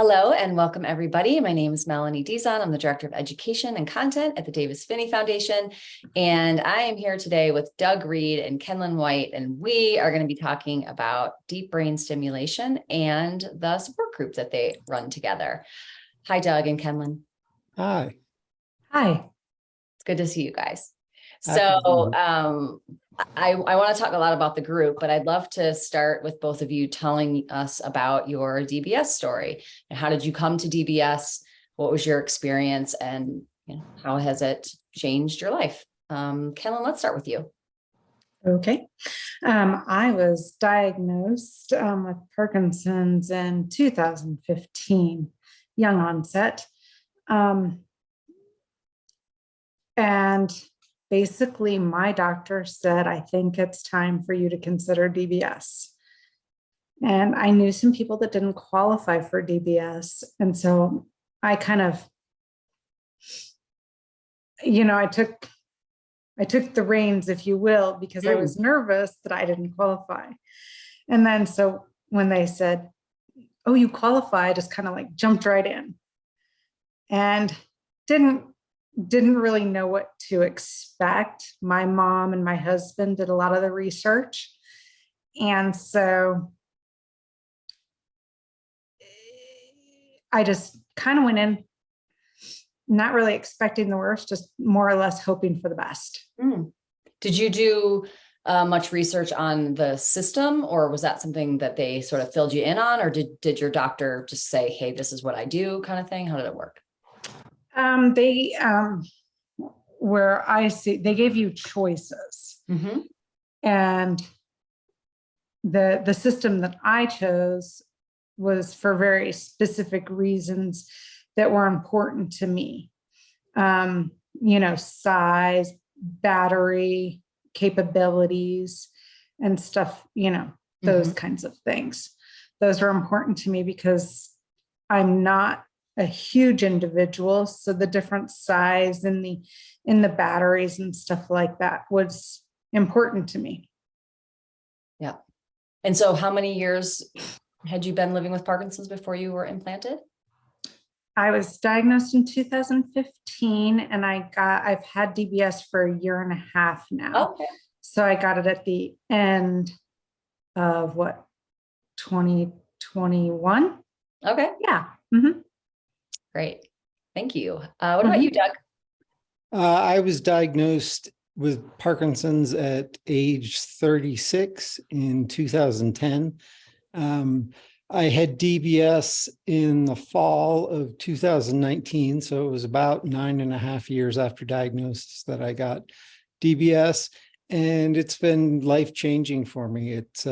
Hello and welcome everybody. My name is Melanie Dizon. I'm the Director of Education and Content at the Davis-Phinney Foundation. And I am here today with Doug Reid and Kenlynn White, and we are going to be talking about deep brain stimulation and the support group that they run together. Hi, Doug and Kenlynn. Hi. Hi. It's good to see you guys. So I want to talk a lot about the group, but I'd love to start with both of you telling us about your DBS story. And how did you come to DBS? What was your experience, and how has it changed your life? Kenlynn, let's start with you. Okay. I was diagnosed with Parkinson's in 2015, young onset. And basically, my doctor said, I think it's time for you to consider DBS. And I knew some people that didn't qualify for DBS. And so I kind of, I took the reins, if you will, because I was nervous that I didn't qualify. And then so when they said, oh, you qualify, I just kind of like jumped right in and didn't really know what to expect. My mom and my husband did a lot of the research. And so I just kind of went in, not really expecting the worst, just more or less hoping for the best. Did you do much research on the system, or was that something that they sort of filled you in on, or did your doctor just say, hey, this is what I do kind of thing? How did it work? Where I see, they gave you choices. And the system that I chose was for very specific reasons that were important to me. Size, battery, capabilities, and stuff, those kinds of things. Those were important to me because I'm not a huge individual. So the different size in the batteries and stuff like that was important to me. Yeah. And so how many years had you been living with Parkinson's before you were implanted? I was diagnosed in 2015 and I've had DBS for a year and a half now. Okay. So I got it at the end of 2021. Okay. Yeah. Great. Thank you. What about you, Doug? I was diagnosed with Parkinson's at age 36 in 2010. I had DBS in the fall of 2019. So it was about 9.5 years after diagnosis that I got DBS. And it's been life-changing for me. It's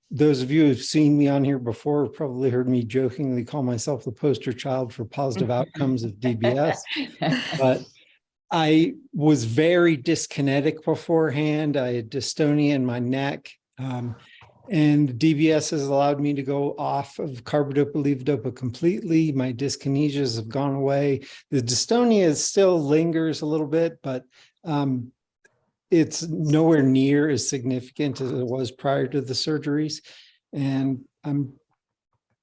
those of you who've seen me on here before have probably heard me jokingly call myself the poster child for positive outcomes of DBS. But I was very dyskinetic beforehand. I had dystonia in my neck. And DBS has allowed me to go off of carbidopa, levodopa completely. My dyskinesias have gone away. The dystonia still lingers a little bit, but it's nowhere near as significant as it was prior to the surgeries. And I'm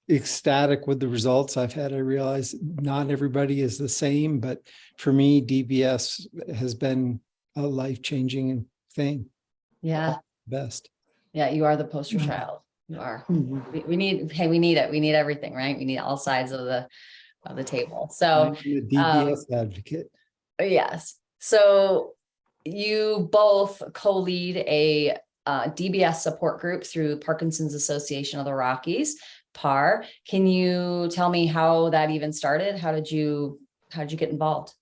ecstatic with the results I've had. I realize not everybody is the same, but for me, DBS has been a life-changing thing. Yeah. Best. Yeah, you are the poster child. You are. We need it. We need everything, right? We need all sides of the table. So I'm a DBS advocate. Yes. So you both co-lead a DBS support group through Parkinson's Association of the Rockies, PAR. Can you tell me how that even started? How did you get involved?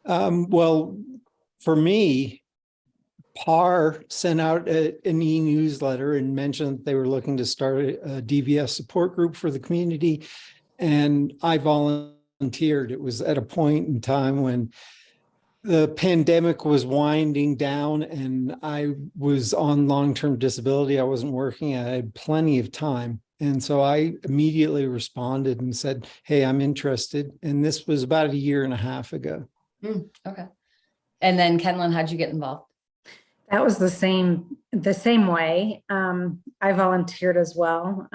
Well, for me, PAR sent out an e-newsletter and mentioned that they were looking to start a DBS support group for the community. And I volunteered. It was at a point in time when the pandemic was winding down and I was on long-term disability. I wasn't working. I had plenty of time. And so I immediately responded and said, hey, I'm interested. And this was about 1.5 years ago. Okay. And then Kenlynn, how'd you get involved? That was the same way. I volunteered as well.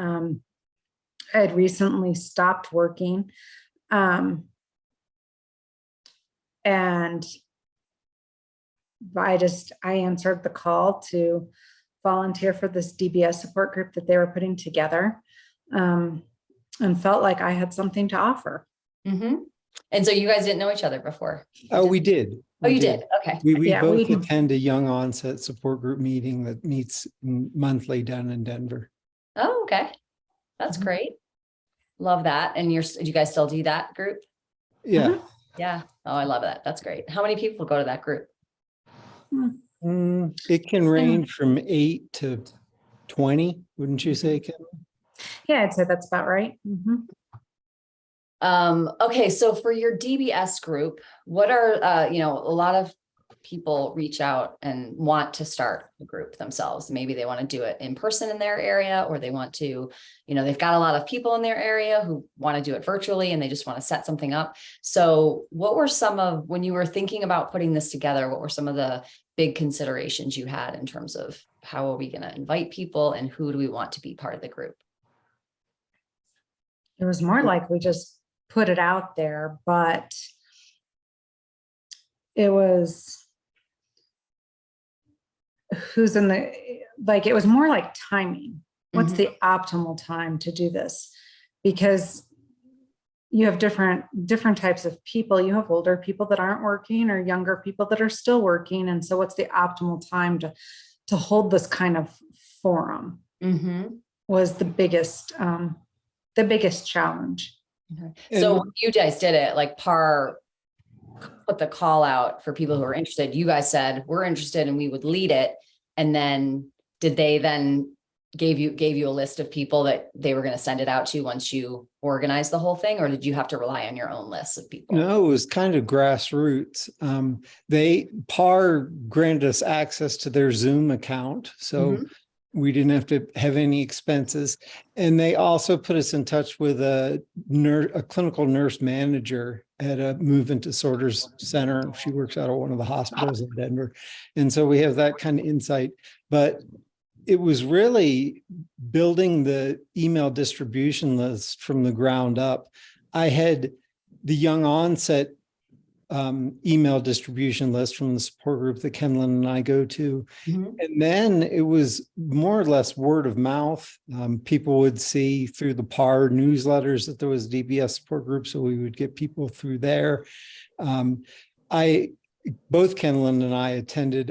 I had recently stopped working. And I answered the call to volunteer for this DBS support group that they were putting together, and felt like I had something to offer. Mm-hmm. And so you guys didn't know each other before? Oh, we did. Oh, you did? Okay. We Yeah, both we- attend a young onset support group meeting that meets monthly down in Denver. Oh, okay. That's Mhm. great. Love that. And do you guys still do that group? Yeah. Mhm. Yeah. Oh, I love that. That's great. How many people go to that group? It can range from 8 to 20, wouldn't you say, Ken? Yeah, I'd say that's about right. Mhm. Okay. So for your DBS group, what are, a lot of people reach out and want to start a group themselves. Maybe they want to do it in person in their area, or they want to, they've got a lot of people in their area who want to do it virtually and they just want to set something up. So what were when you were thinking about putting this together, what were some of the big considerations you had in terms of how are we going to invite people and who do we want to be part of the group? It was more like we just put it out there, but it was it was more like timing. What's the optimal time to do this? Because you have different types of people. You have older people that aren't working or younger people that are still working. And so what's the optimal time to hold this kind of forum was the biggest challenge. Okay. So when you guys did it, like put the call out for people who are interested. You guys said, we're interested and we would lead it. And then did they then gave you a list of people that they were going to send it out to once you organized the whole thing? Or did you have to rely on your own list of people? No, it was kind of grassroots. PAR granted us access to their Zoom account. So we didn't have to have any expenses. And they also put us in touch with a clinical nurse manager at a movement disorders center. She works out of one of the hospitals in Denver. And so we have that kind of insight. But it was really building the email distribution list from the ground up. I had the young onset email distribution list from the support group that Kenlynn and I go to. And then it was more or less word of mouth. People would see through the PAR newsletters that there was a DBS support group, so we would get people through there. Both Kenlynn and I attended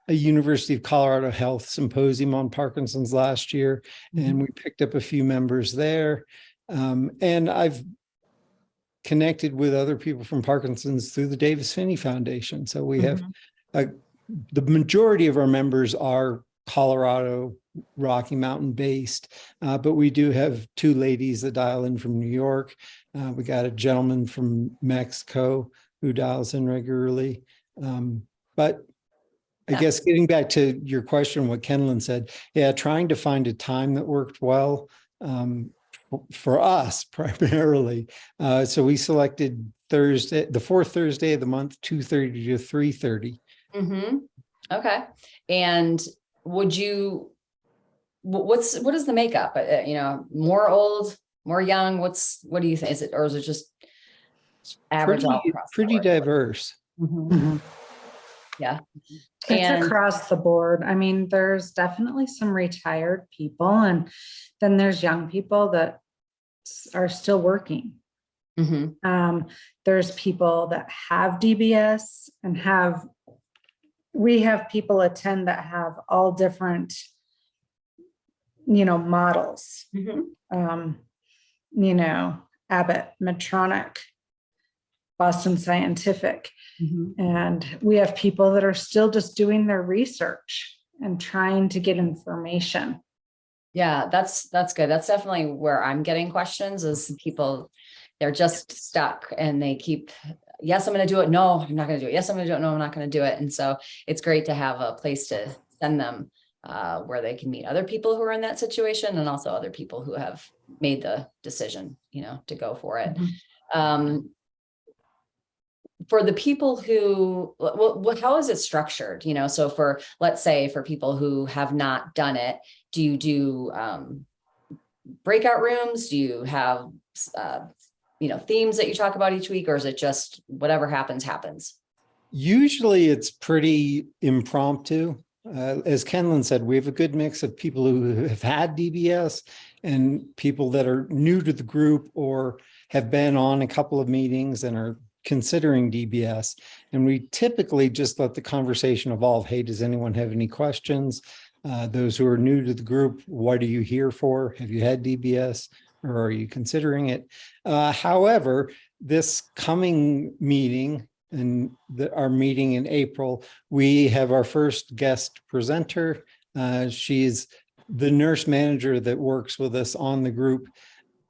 a University of Colorado Health Symposium on Parkinson's last year, and we picked up a few members there. And I've connected with other people from Parkinson's through the Davis-Phinney Foundation. So we have the majority of our members are Colorado, Rocky Mountain based, but we do have 2 ladies that dial in from New York. We got a gentleman from Mexico who dials in regularly. But I guess getting back to your question, what Kenlynn said, trying to find a time that worked well for us primarily. So we selected Thursday, the 4th Thursday of the month, 2:30 to 3:30. Okay. And what is the makeup? More old, more young? What do you think? Or is it just average? Pretty diverse. Yeah. It's across the board. I mean, there's definitely some retired people, and then there's young people that are still working. There's people that have DBS and we have people attend that have all different, models. Abbott, Medtronic, Boston Scientific. And we have people that are still just doing their research and trying to get information. Yeah, that's good. That's definitely where I'm getting questions is people, they're just stuck and they keep, yes, I'm going to do it. No, I'm not going to do it. Yes, I'm going to do it. No, I'm not going to do it. And so it's great to have a place to send them where they can meet other people who are in that situation and also other people who have made the decision, to go for it. For the people who, how is it structured? So let's say for people who have not done it, do you do breakout rooms? Do you have, themes that you talk about each week, or is it just whatever happens? Usually it's pretty impromptu. As Kenlynn said, we have a good mix of people who have had DBS and people that are new to the group or have been on a couple of meetings and are considering DBS. And we typically just let the conversation evolve. Hey, does anyone have any questions? Those who are new to the group, what are you here for? Have you had DBS or are you considering it? However, this coming meeting and our meeting in April, we have our first guest presenter. She's the nurse manager that works with us on the group,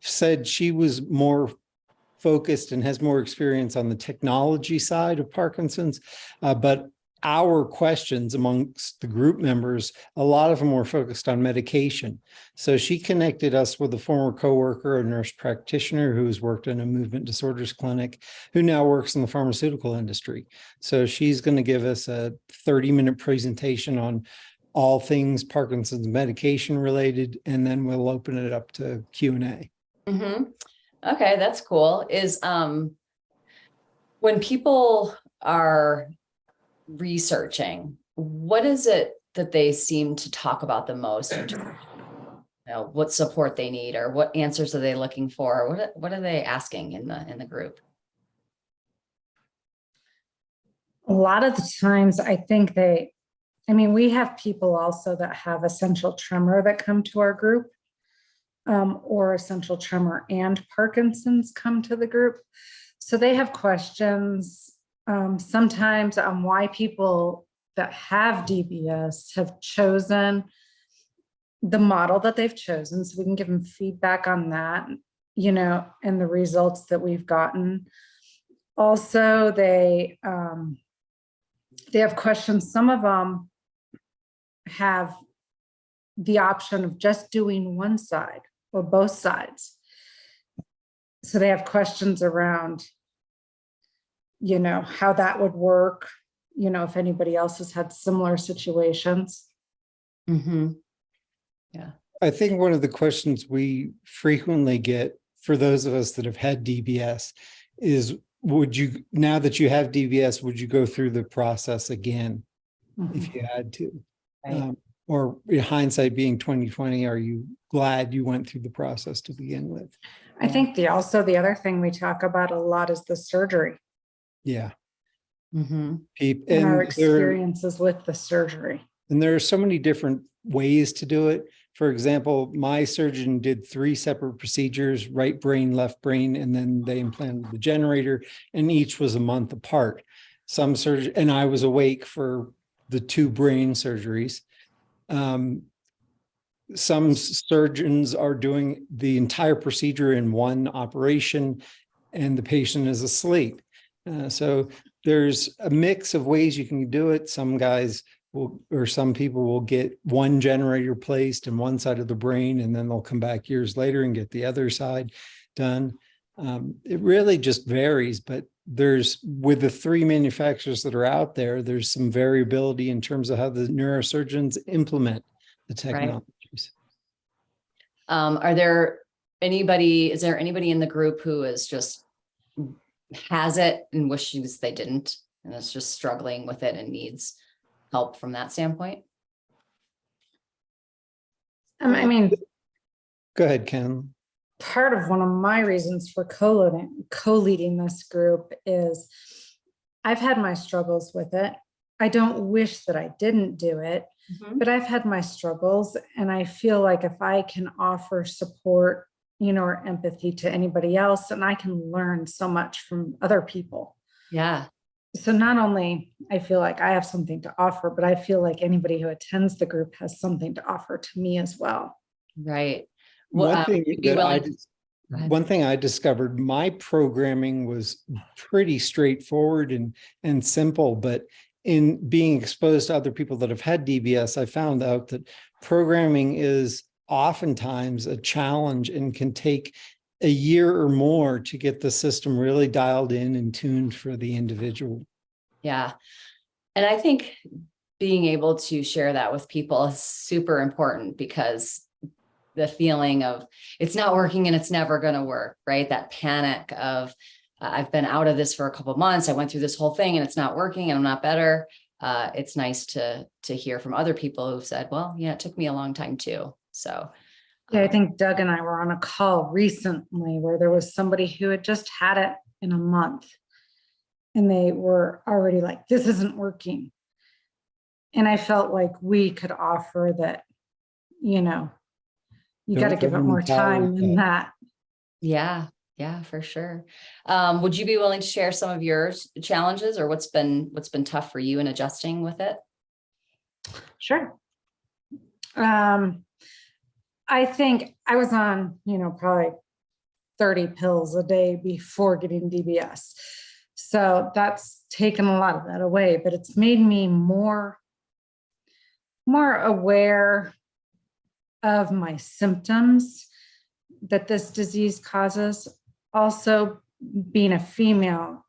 said she was more focused and has more experience on the technology side of Parkinson's, but our questions amongst the group members, a lot of them were focused on medication. So she connected us with a former coworker, a nurse practitioner who's worked in a movement disorders clinic, who now works in the pharmaceutical industry. So she's going to give us a 30-minute presentation on all things Parkinson's medication related, and then we'll open it up to Q&A. Mm-hmm. Okay, that's cool. Is when people are researching, what is it that they seem to talk about the most in terms of, what support they need, or what answers are they looking for? What are they asking in the group? A lot of the times I think we have people also that have essential tremor that come to our group, or essential tremor and Parkinson's come to the group. So they have questions sometimes on why people that have DBS have chosen the model that they've chosen. So we can give them feedback on that, and the results that we've gotten. Also, they have questions. Some of them have the option of just doing one side or both sides. So they have questions around, how that would work, if anybody else has had similar situations. Mm-hmm. Yeah. I think one of the questions we frequently get for those of us that have had DBS is, now that you have DBS, would you go through the process again if you had to? Right. Or in hindsight being 2020, are you glad you went through the process to begin with? I think the other thing we talk about a lot is the surgery. Yeah. Mm-hmm. And our experiences with the surgery. And there are so many different ways to do it. For example, my surgeon did 3 separate procedures, right brain, left brain, and then they implanted the generator, and each was a month apart. And I was awake for the 2 brain surgeries. Some surgeons are doing the entire procedure in one operation and the patient is asleep. So there's a mix of ways you can do it. Some guys some people will get one generator placed in one side of the brain, and then they'll come back years later and get the other side done. It really just varies, but with the 3 manufacturers that are out there, there's some variability in terms of how the neurosurgeons implement the technologies. Right. Is there anybody in the group who has it and wishes they didn't, and is just struggling with it and needs help from that standpoint? Go ahead, Ken. Part of one of my reasons for co-leading this group is I've had my struggles with it. I don't wish that I didn't do it, but I've had my struggles, and I feel like if I can offer support, or empathy to anybody else, and I can learn so much from other people. Yeah. So not only I feel like I have something to offer, but I feel like anybody who attends the group has something to offer to me as well. Right. One thing I discovered, my programming was pretty straightforward and simple, but in being exposed to other people that have had DBS, I found out that programming is oftentimes a challenge and can take a year or more to get the system really dialed in and tuned for the individual. Yeah. And I think being able to share that with people is super important, because the feeling of it's not working and it's never going to work, right? That panic of I've been out of this for a couple of months. I went through this whole thing and it's not working and I'm not better. It's nice to hear from other people who've said, well, yeah, it took me a long time too. So yeah, I think Doug and I were on a call recently where there was somebody who had just had it in a month and they were already like, this isn't working. And I felt like we could offer that, you got to give it more time than that. Yeah, for sure. Would you be willing to share some of your challenges or what's been tough for you in adjusting with it? Sure. I think I was on, probably 30 pills a day before getting DBS. So that's taken a lot of that away, but it's made me more aware of my symptoms that this disease causes. Also, being a female,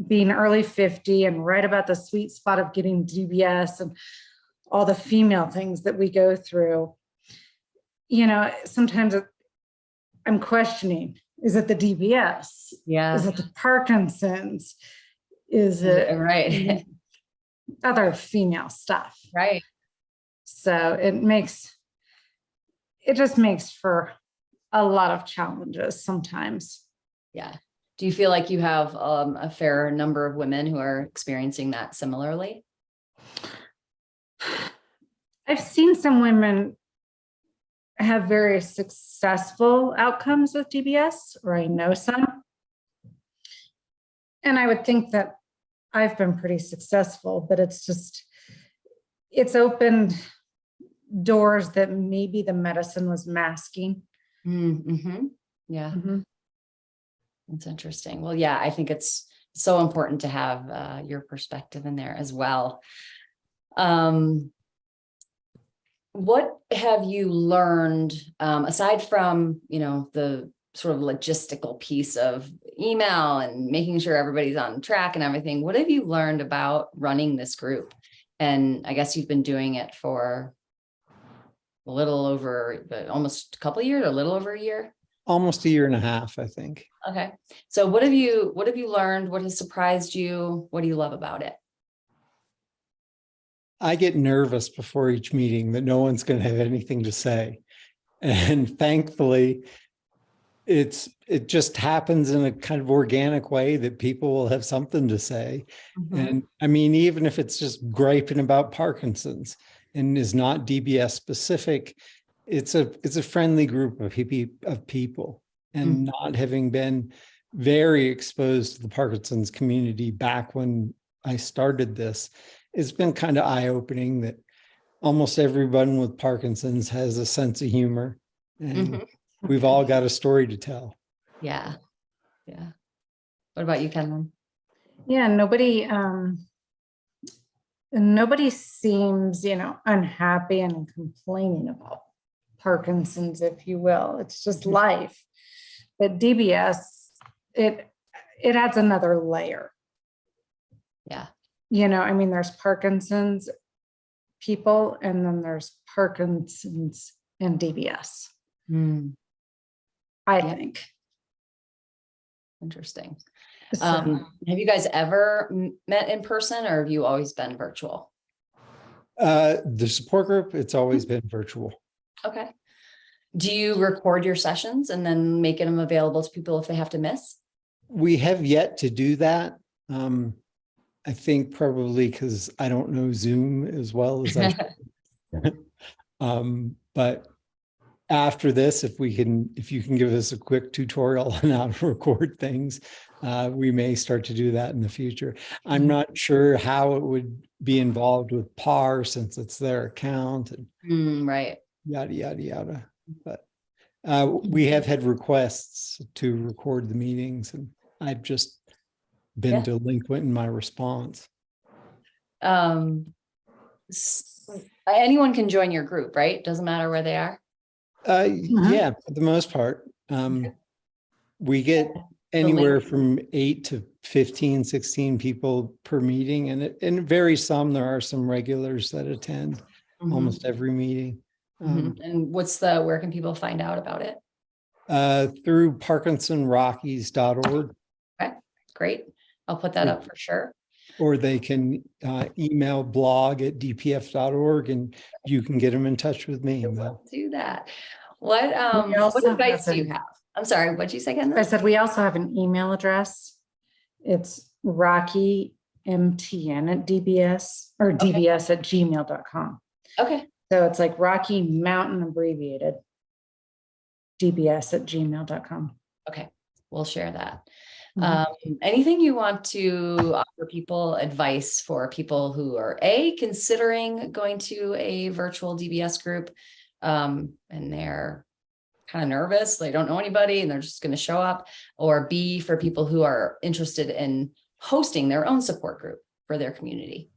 being early 50 and right about the sweet spot of getting DBS and all the female things that we go through, sometimes I'm questioning, is it the DBS? Yeah. Is it the Parkinson's? Is it right? Other female stuff? Right. So it just makes for a lot of challenges sometimes. Yeah. Do you feel like you have a fair number of women who are experiencing that similarly? I've seen some women have very successful outcomes with DBS, or I know some. And I would think that I've been pretty successful, but it's opened doors that maybe the medicine was masking. Mm-hmm. Yeah. Mm-hmm. That's interesting. Well, yeah, I think it's so important to have your perspective in there as well. What have you learned aside from, the sort of logistical piece of email and making sure everybody's on track and everything? What have you learned about running this group? And I guess you've been doing it for a little over almost a couple of years, or a little over a year. Almost a year and a half, I think. Okay. So what have you learned? What has surprised you? What do you love about it? I get nervous before each meeting that no one's going to have anything to say. And thankfully, it just happens in a kind of organic way that people will have something to say. Mm-hmm. And I mean, even if it's just griping about Parkinson's and is not DBS specific, it's a friendly group of people. And not having been very exposed to the Parkinson's community back when I started this, it's been kind of eye-opening that almost everyone with Parkinson's has a sense of humor, and we've all got a story to tell. Yeah. What about you, Kenlynn? Yeah, nobody seems, unhappy and complaining about Parkinson's, if you will. It's just life. But DBS, it adds another layer. Yeah. There's Parkinson's people, and then there's Parkinson's and DBS. I think. Interesting. So, have you guys ever met in person, or have you always been virtual? The support group, it's always been virtual. Okay. Do you record your sessions and then make them available to people if they have to miss? We have yet to do that. I think probably because I don't know Zoom as well as I should. But after this, if you can give us a quick tutorial on how to record things, we may start to do that in the future. I'm not sure how it would be involved with PAR since it's their account and right. Yada, yada, yada. But we have had requests to record the meetings, and I've just been delinquent in my response. Anyone can join your group, right? Doesn't matter where they are. Yeah, for the most part. We get anywhere from 8 to 15, 16 people per meeting, and it varies some. There are some regulars that attend almost every meeting. And where can people find out about it? Through ParkinsonRockies.org. Okay, great. I'll put that up for sure. Or they can email blog@dpf.org and you can get them in touch with me. We'll do that. What also advice have do you have? I'm sorry, what'd you say, Kenlynn? I said, we also have an email address. It's rockymtn@dbs or dbs@gmail.com. Okay. So it's like Rocky Mountain abbreviated, dbs@gmail.com. Okay, we'll share that. Anything you want to offer people, advice for people who are considering going to a virtual DBS group, and they're kind of nervous, they don't know anybody and they're just going to show up, or B, for people who are interested in hosting their own support group for their community?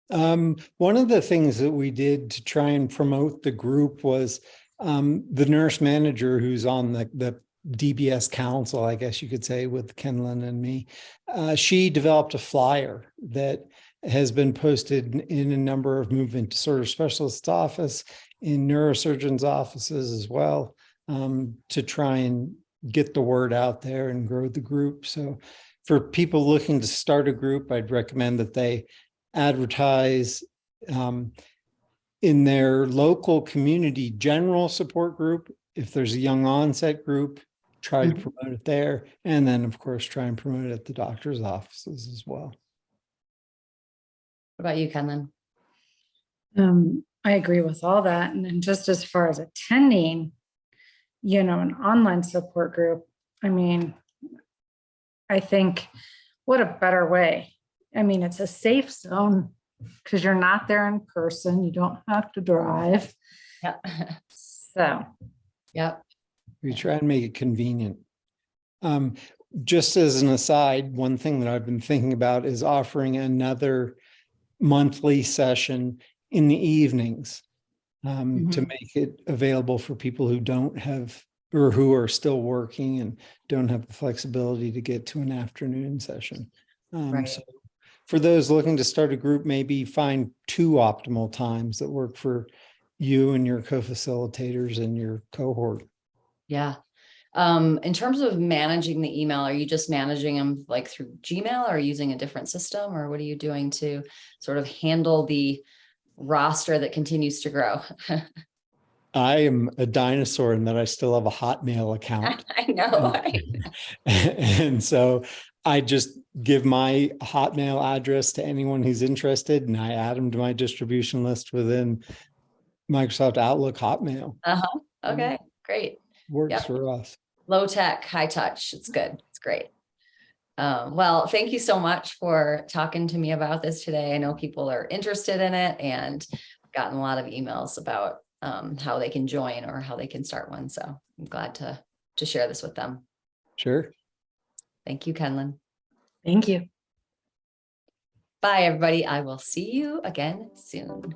One of the things that we did to try and promote the group was the nurse manager who's on the DBS council, I guess you could say, with Kenlynn and me. She developed a flyer that has been posted in a number of movement disorder specialists' office, in neurosurgeons' offices as well, to try and get the word out there and grow the group. So for people looking to start a group, I'd recommend that they advertise in their local community general support group. If there's a young onset group, try to promote it there. And then, of course, try and promote it at the doctor's offices as well. What about you, Kenlynn? I agree with all that. And then just as far as attending, an online support group, I mean, I think what a better way. I mean, it's a safe zone because you're not there in person. You don't have to drive. Yeah. So, yep. We try and make it convenient. Just as an aside, one thing that I've been thinking about is offering another monthly session in the evenings to make it available for people who don't have, or who are still working and don't have the flexibility to get to an afternoon session. Right. So for those looking to start a group, maybe find 2 optimal times that work for you and your co-facilitators and your cohort. Yeah. In terms of managing the email, are you just managing them like through Gmail, or using a different system, or what are you doing to sort of handle the roster that continues to grow? I am a dinosaur in that I still have a Hotmail account. I know. Right? And so I just give my Hotmail address to anyone who's interested, and I add them to my distribution list within Microsoft Outlook Hotmail. Okay, great. Works for us. Low tech, high touch. It's good. It's great. Well, thank you so much for talking to me about this today. I know people are interested in it, and I've gotten a lot of emails about how they can join or how they can start one. So I'm glad to share this with them. Sure. Thank you, Kenlynn. thank you. Bye, everybody. I will see you again soon.